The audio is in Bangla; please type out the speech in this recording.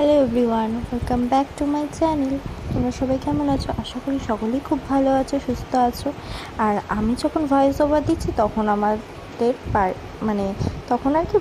Hello everyone, welcome back to my channel. তোমরা সবাই কেমন আছো? আশা করি সকলেই খুব ভালো আছো, সুস্থ আছো। আর আমি যখন ভয়েস ওভার দিচ্ছি তখন আমাদের মানে তখন আর কি